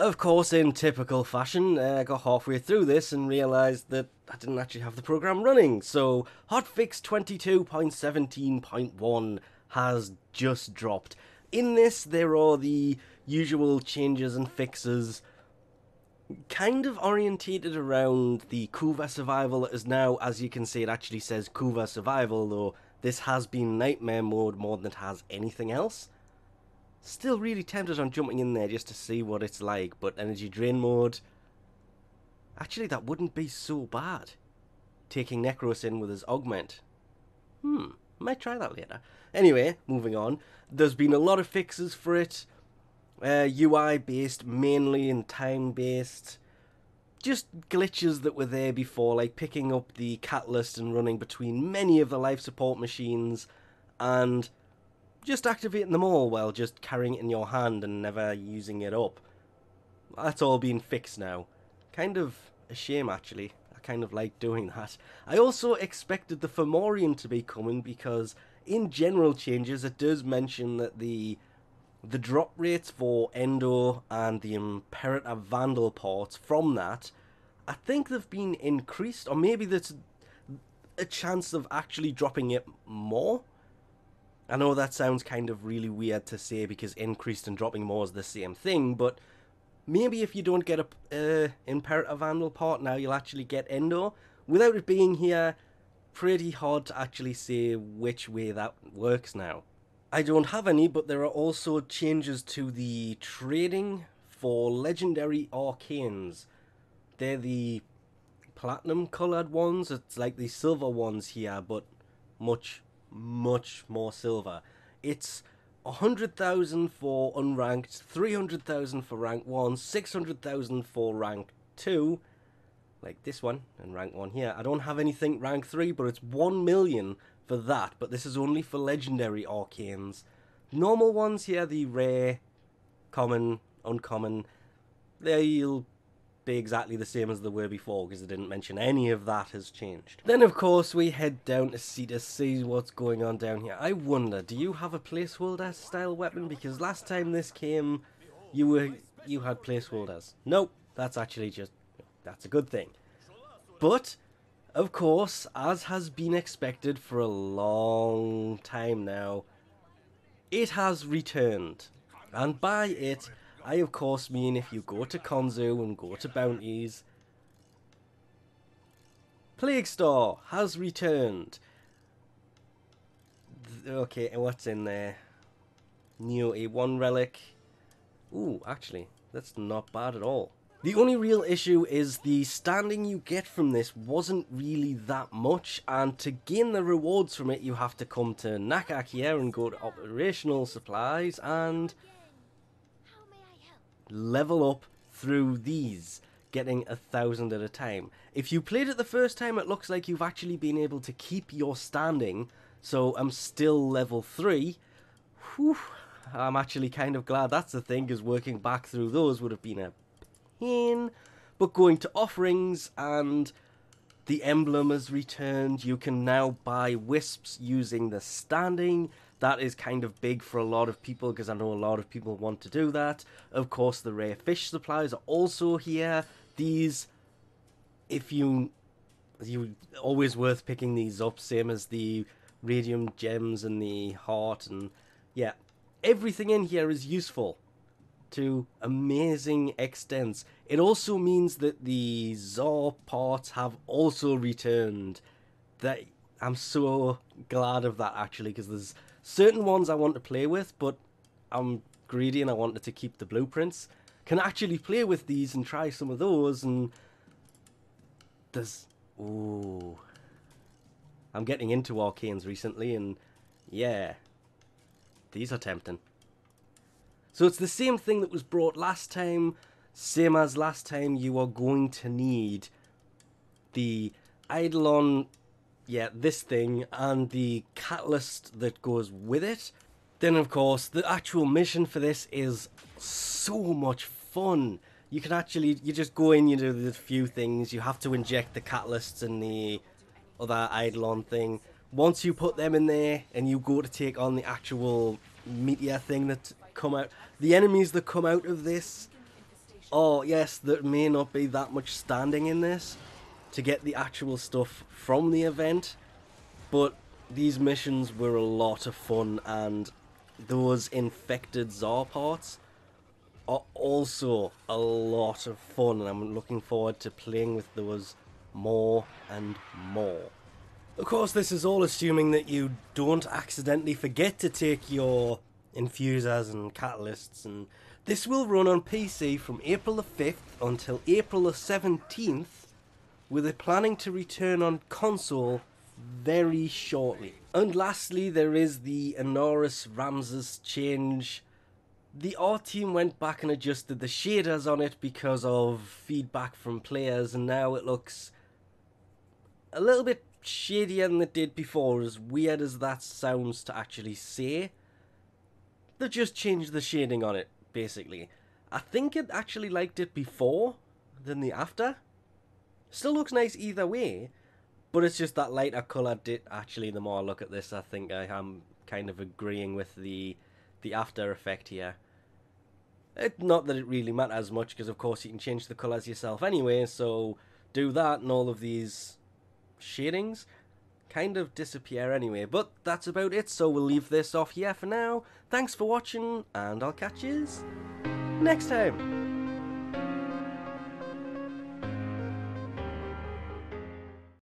Of course, in typical fashion, I got halfway through this and realised that I didn't actually have the program running. So, Hotfix 22.17.1 has just dropped. In this, there are the usual changes and fixes, kind of orientated around the Kuva survival. As now, as you can see, it actually says Kuva survival, though this has been nightmare mode more than it has anything else. Still really tempted on jumping in there just to see what it's like, but energy drain mode, actually that wouldn't be so bad. Taking Necros in with his augment. Might try that later. Anyway, moving on. There's been a lot of fixes for it. UI based mainly and time based. Just glitches that were there before, like picking up the catalyst and running between many of the life support machines and just activating them all while just carrying it in your hand and never using it up. That's all been fixed now. Kind of a shame, actually. I kind of like doing that. I also expected the Fomorian to be coming because in general changes it does mention that the drop rates for Endo and the Imperator Vandal parts from that, I think they've been increased, or maybe there's a chance of actually dropping it more. I know that sounds kind of really weird to say because increased and dropping more is the same thing, but maybe if you don't get a Imperator Vandal part now, you'll actually get Endo. Without it being here, pretty hard to actually say which way that works now. I don't have any, but there are also changes to the trading for legendary arcanes. They're the platinum coloured ones. It's like the silver ones here, but much more silver. It's 100,000 for unranked, 300,000 for rank 1, 600,000 for rank 2, like this one, and rank 1 here. I don't have anything rank 3, but it's 1 million for that, but this is only for legendary arcanes. Normal ones here, the rare, common, uncommon, they'll be exactly the same as they were before because they didn't mention any of that has changed. Then of course we head down to Cetus, see what's going on down here. I wonder, do you have a placeholder style weapon? Because last time this came, you had placeholders. Nope, that's actually that's a good thing. But of course, as has been expected for a long time now, it has returned. And by it, I of course mean if you go to Konzu and go to Bounties, Plaguestar has returned. Okay, and what's in there? Neo A1 relic. Ooh, actually, that's not bad at all. The only real issue is the standing you get from this wasn't really that much, and to gain the rewards from it you have to come to NAKAK here and go to operational supplies and level up through these, getting 1,000 at a time. If you played it the first time, it looks like you've actually been able to keep your standing, so I'm still level 3. Whew, I'm actually kind of glad that's the thing, because working back through those would have been a pain. But going to offerings and the emblem has returned, you can now buy wisps using the standing. That is kind of big for a lot of people because I know a lot of people want to do that. Of course, the rare fish supplies are also here. These, if you always worth picking these up, same as the radium gems and the heart, and yeah, everything in here is useful to amazing extents. It also means that the Zor parts have also returned. That I'm so glad of that actually, because there's certain ones I want to play with, but I'm greedy and I wanted to keep the blueprints. Can actually play with these and try some of those, and there's... ooh. I'm getting into arcanes recently, and yeah, these are tempting. So it's the same thing that was brought last time, same as last time. You are going to need the Eidolon, yeah, this thing, and the catalyst that goes with it. Then of course the actual mission for this is so much fun. You can actually, you just go in, you do the few things, you have to inject the catalysts and the other Eidolon thing. Once you put them in there and you go to take on the actual meteor thing that come out, the enemies that come out of this oh yes, there may not be that much standing in this to get the actual stuff from the event, but these missions were a lot of fun, and those infected Tsar parts are also a lot of fun, and I'm looking forward to playing with those more and more. Of course, this is all assuming that you don't accidentally forget to take your infusers and catalysts, and this will run on PC from April the 5th until April the 17th, with it planning to return on console very shortly. And lastly, there is the Anoris Ramses change. The art team went back and adjusted the shaders on it because of feedback from players, and now it looks a little bit shadier than it did before, as weird as that sounds to actually say. They just changed the shading on it, basically. I think it actually liked it before than the after. Still looks nice either way, but it's just that lighter colour did actually, the more I look at this, I think I am kind of agreeing with the after effect here. Not that it really matters much, because of course you can change the colours yourself anyway, so do that and all of these shadings kind of disappear anyway. But that's about it, so we'll leave this off here for now. Thanks for watching, and I'll catch yous next time.